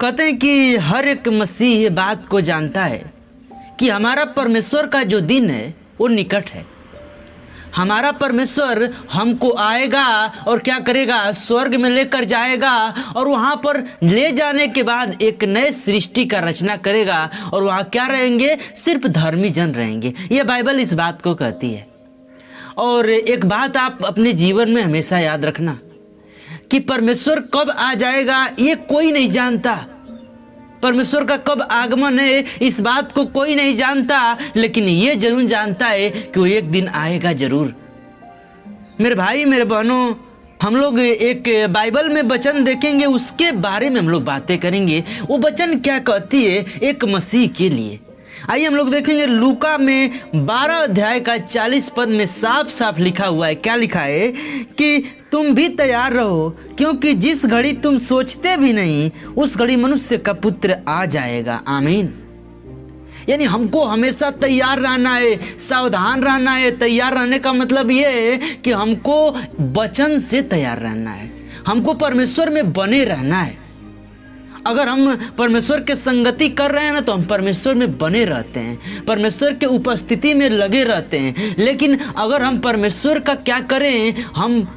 कहते हैं कि हर एक मसीह ये बात को जानता है कि हमारा परमेश्वर का जो दिन है वो निकट है। हमारा परमेश्वर हमको आएगा और क्या करेगा, स्वर्ग में लेकर जाएगा और वहाँ पर ले जाने के बाद एक नए सृष्टि का रचना करेगा और वहाँ क्या रहेंगे, सिर्फ धर्मी जन रहेंगे। यह बाइबल इस बात को कहती है। और एक बात आप अपने जीवन में हमेशा याद रखना कि परमेश्वर कब आ जाएगा ये कोई नहीं जानता। परमेश्वर का कब आगमन है इस बात को कोई नहीं जानता, लेकिन ये जरूर जानता है कि वो एक दिन आएगा जरूर। मेरे भाई मेरे बहनों, हम लोग एक बाइबल में वचन देखेंगे, उसके बारे में हम लोग बातें करेंगे। वो वचन क्या कहती है एक मसीह के लिए। आइए हम लोग देखेंगे लूका में 12 अध्याय का 40 पद में साफ साफ लिखा हुआ है। क्या लिखा है कि तुम भी तैयार रहो, क्योंकि जिस घड़ी तुम सोचते भी नहीं उस घड़ी मनुष्य का पुत्र आ जाएगा। आमीन। यानी हमको हमेशा तैयार रहना है, सावधान रहना है। तैयार रहने का मतलब ये है कि हमको वचन से तैयार रहना है, हमको परमेश्वर में बने रहना है। अगर हम परमेश्वर के संगति कर रहे हैं ना तो हम परमेश्वर में बने रहते हैं, परमेश्वर के उपस्थिति में लगे रहते हैं। लेकिन अगर हम परमेश्वर का क्या करें, हम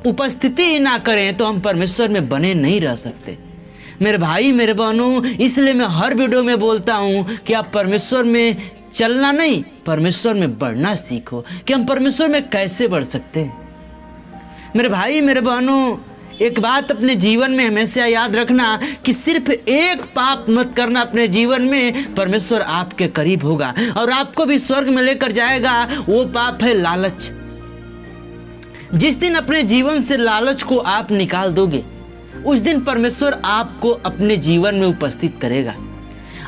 उपस्थिति ही ना करें तो हम परमेश्वर में बने नहीं रह सकते। मेरे भाई मेरे बहनों, इसलिए मैं हर वीडियो में बोलता हूँ कि आप परमेश्वर में चलना नहीं, परमेश्वर में बढ़ना सीखो। कि हम परमेश्वर में कैसे बढ़ सकते हैं। मेरे भाई मेरे बहनों, एक बात अपने जीवन में हमेशा याद रखना कि सिर्फ एक पाप मत करना अपने जीवन में, परमेश्वर आपके करीब होगा और आपको भी स्वर्ग में लेकर जाएगा। वो पाप है लालच। जिस दिन अपने जीवन से लालच को आप निकाल दोगे उस दिन परमेश्वर आपको अपने जीवन में उपस्थित करेगा।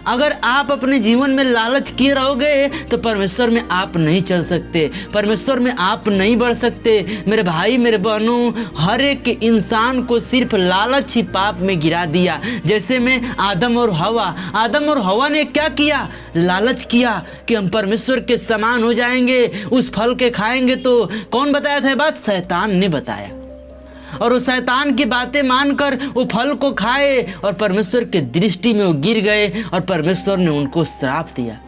अगर आप अपने जीवन में लालच किए रहोगे तो परमेश्वर में आप नहीं चल सकते, परमेश्वर में आप नहीं बढ़ सकते। मेरे भाई मेरे बहनों, हर एक इंसान को सिर्फ लालच ही पाप में गिरा दिया। जैसे में आदम और हवा ने क्या किया, लालच किया कि हम परमेश्वर के समान हो जाएंगे, उस फल के खाएंगे। तो कौन बताया था ये बात? शैतान ने बताया। और उस शैतान की बातें मानकर वो फल को खाए और परमेश्वर के दृष्टि में वो गिर गए और परमेश्वर ने उनको श्राप दिया।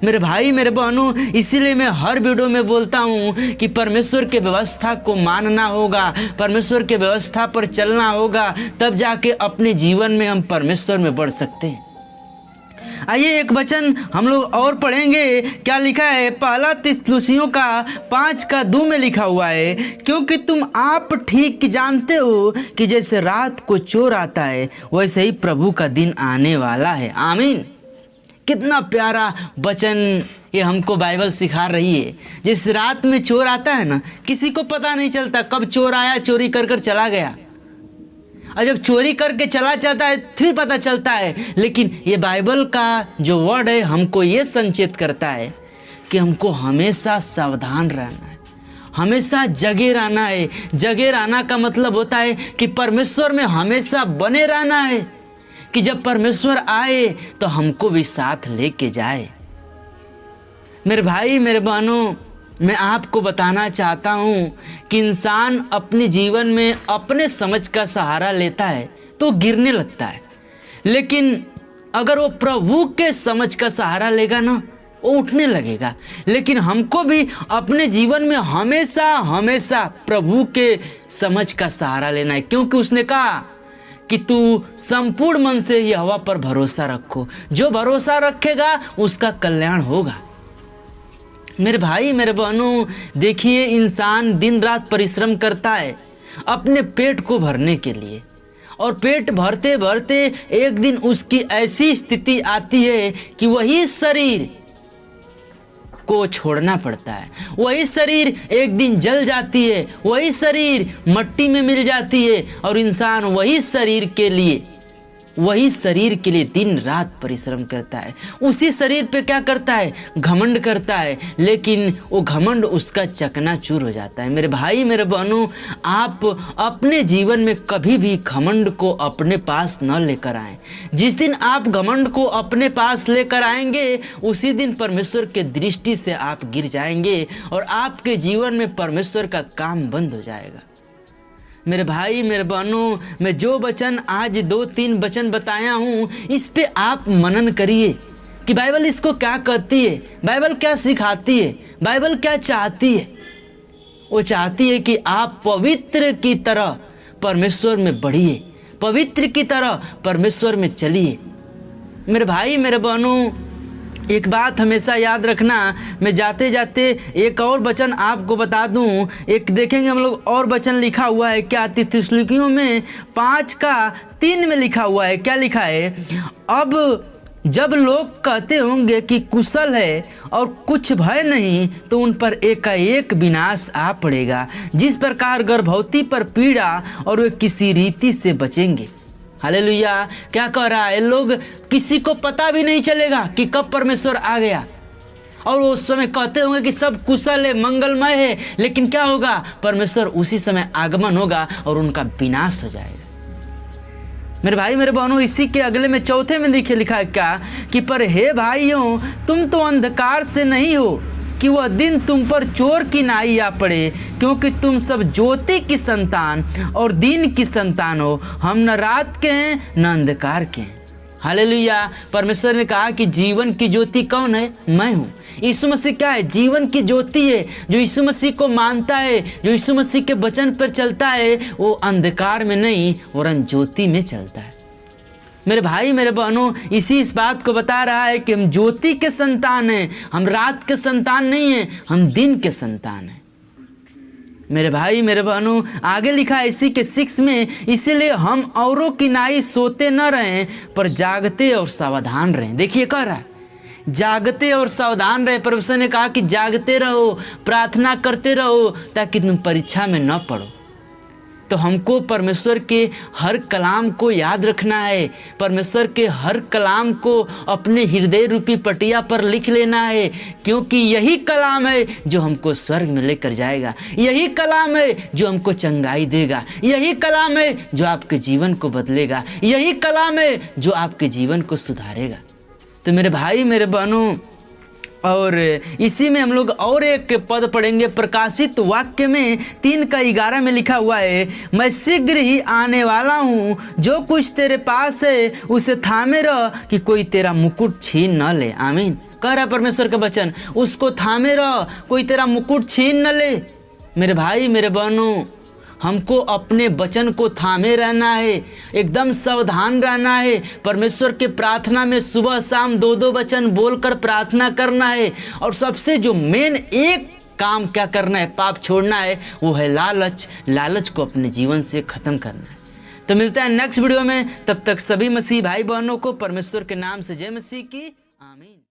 मेरे भाई मेरे बहनों, इसीलिए मैं हर वीडियो में बोलता हूँ कि परमेश्वर के व्यवस्था को मानना होगा, परमेश्वर के व्यवस्था पर चलना होगा, तब जाके अपने जीवन में हम परमेश्वर में बढ़ सकते हैं। आइए एक वचन हम लोग और पढ़ेंगे। क्या लिखा है? पहला तिस्सलुसियों का 5:2 में लिखा हुआ है, क्योंकि तुम आप ठीक जानते हो कि जैसे रात को चोर आता है वैसे ही प्रभु का दिन आने वाला है। आमीन। कितना प्यारा वचन ये हमको बाइबल सिखा रही है। जिस रात में चोर आता है ना, किसी को पता नहीं चलता कब चोर आया, चोरी कर कर चला गया, और जब चोरी करके चला जाता है फिर पता चलता है। लेकिन ये बाइबल का जो वर्ड है हमको ये संचेत करता है कि हमको हमेशा सावधान रहना है, हमेशा जगे रहना है। जगे रहना का मतलब होता है कि परमेश्वर में हमेशा बने रहना है, कि जब परमेश्वर आए तो हमको भी साथ लेके जाए। मेरे भाई मेरे बहनों, मैं आपको बताना चाहता हूँ कि इंसान अपने जीवन में अपने समझ का सहारा लेता है तो गिरने लगता है, लेकिन अगर वो प्रभु के समझ का सहारा लेगा ना, वो उठने लगेगा। लेकिन हमको भी अपने जीवन में हमेशा हमेशा प्रभु के समझ का सहारा लेना है, क्योंकि उसने कहा कि तू संपूर्ण मन से यहोवा पर भरोसा रखो, जो भरोसा रखेगा उसका कल्याण होगा। मेरे भाई मेरे बहनों, देखिए इंसान दिन रात परिश्रम करता है अपने पेट को भरने के लिए, और पेट भरते भरते एक दिन उसकी ऐसी स्थिति आती है कि वही शरीर को छोड़ना पड़ता है। वही शरीर एक दिन जल जाती है, वही शरीर मट्टी में मिल जाती है, और इंसान वही शरीर के लिए दिन रात परिश्रम करता है। उसी शरीर पे क्या करता है? घमंड करता है, लेकिन वो घमंड उसका चकनाचूर हो जाता है। मेरे भाई मेरे बहनों, आप अपने जीवन में कभी भी घमंड को अपने पास न लेकर आएं। जिस दिन आप घमंड को अपने पास लेकर आएंगे उसी दिन परमेश्वर के दृष्टि से आप गिर जाएंगे और आपके जीवन में परमेश्वर का काम बंद हो जाएगा। मेरे भाई मेरे बहनों, मैं जो वचन आज 2-3 वचन बताया हूँ, इस पे आप मनन करिए कि बाइबल इसको क्या कहती है, बाइबल क्या सिखाती है, बाइबल क्या चाहती है। वो चाहती है कि आप पवित्र की तरह परमेश्वर में बढ़िए, पवित्र की तरह परमेश्वर में चलिए। मेरे भाई मेरे बहनों, एक बात हमेशा याद रखना, मैं जाते जाते एक और वचन आपको बता दूं। एक देखेंगे हम लोग और वचन लिखा हुआ है क्या, थिस्सलुनीकियों में 5:3 में लिखा हुआ है। क्या लिखा है? अब जब लोग कहते होंगे कि कुशल है और कुछ भय नहीं, तो उन पर एकाएक विनाश आ पड़ेगा, जिस प्रकार गर्भवती पर पीड़ा, और वे किसी रीति से बचेंगे। हालेलुया। क्या कह रहा है? लोग किसी को पता भी नहीं चलेगा कि कब परमेश्वर आ गया, और उस समय कहते होंगे कि सब कुशल है, मंगलमय है, लेकिन क्या होगा? परमेश्वर उसी समय आगमन होगा और उनका विनाश हो जाएगा। मेरे भाई मेरे बहनों, इसी के अगले में 4 में लिखा है क्या कि पर हे भाइयों, तुम तो अंधकार से नहीं हो कि वह दिन तुम पर चोर की नाई आ पड़े, क्योंकि तुम सब ज्योति की संतान और दिन की संतान हो। हम न रात के हैं न अंधकार के हैं। हालेलुया। परमेश्वर ने कहा कि जीवन की ज्योति कौन है? मैं हूँ। यीशु मसीह क्या है? जीवन की ज्योति है। जो यीशु मसीह को मानता है, जो यीशु मसीह के वचन पर चलता है, वो अंधकार में नहीं वरन ज्योति में चलता है। मेरे भाई मेरे बहनों, इस बात को बता रहा है कि हम ज्योति के संतान हैं, हम रात के संतान नहीं हैं, हम दिन के संतान हैं। मेरे भाई मेरे बहनों, आगे लिखा है इसी के 6 में, इसीलिए हम औरों की नाई सोते न रहें, पर जागते और सावधान रहें। देखिए कह रहा है जागते और सावधान रहे। परमेश्वर ने कहा कि जागते रहो, प्रार्थना करते रहो, ताकि तुम परीक्षा में न पड़ो। तो हमको परमेश्वर के हर कलाम को याद रखना है, परमेश्वर के हर कलाम को अपने हृदय रूपी पटिया पर लिख लेना है, क्योंकि यही कलाम है जो हमको स्वर्ग में लेकर जाएगा, यही कलाम है जो हमको चंगाई देगा, यही कलाम है जो आपके जीवन को बदलेगा, यही कलाम है जो आपके जीवन को सुधारेगा। तो मेरे भाई मेरे बहनों, और इसी में हम लोग और एक पद पढ़ेंगे, प्रकाशित वाक्य में 3:11 में लिखा हुआ है, मैं शीघ्र ही आने वाला हूँ, जो कुछ तेरे पास है उसे थामे रह, कि कोई तेरा मुकुट छीन न ले। आमीन। कह रहा परमेश्वर का वचन, उसको थामे रह, कोई तेरा मुकुट छीन न ले। मेरे भाई मेरे बहनों, हमको अपने वचन को थामे रहना है, एकदम सावधान रहना है। परमेश्वर के प्रार्थना में सुबह शाम 2-2 वचन बोलकर प्रार्थना करना है। और सबसे जो मेन एक काम क्या करना है, पाप छोड़ना है, वो है लालच। लालच को अपने जीवन से खत्म करना है। तो मिलता है नेक्स्ट वीडियो में, तब तक सभी मसीह भाई बहनों को परमेश्वर के नाम से जय मसीह की। आमीन।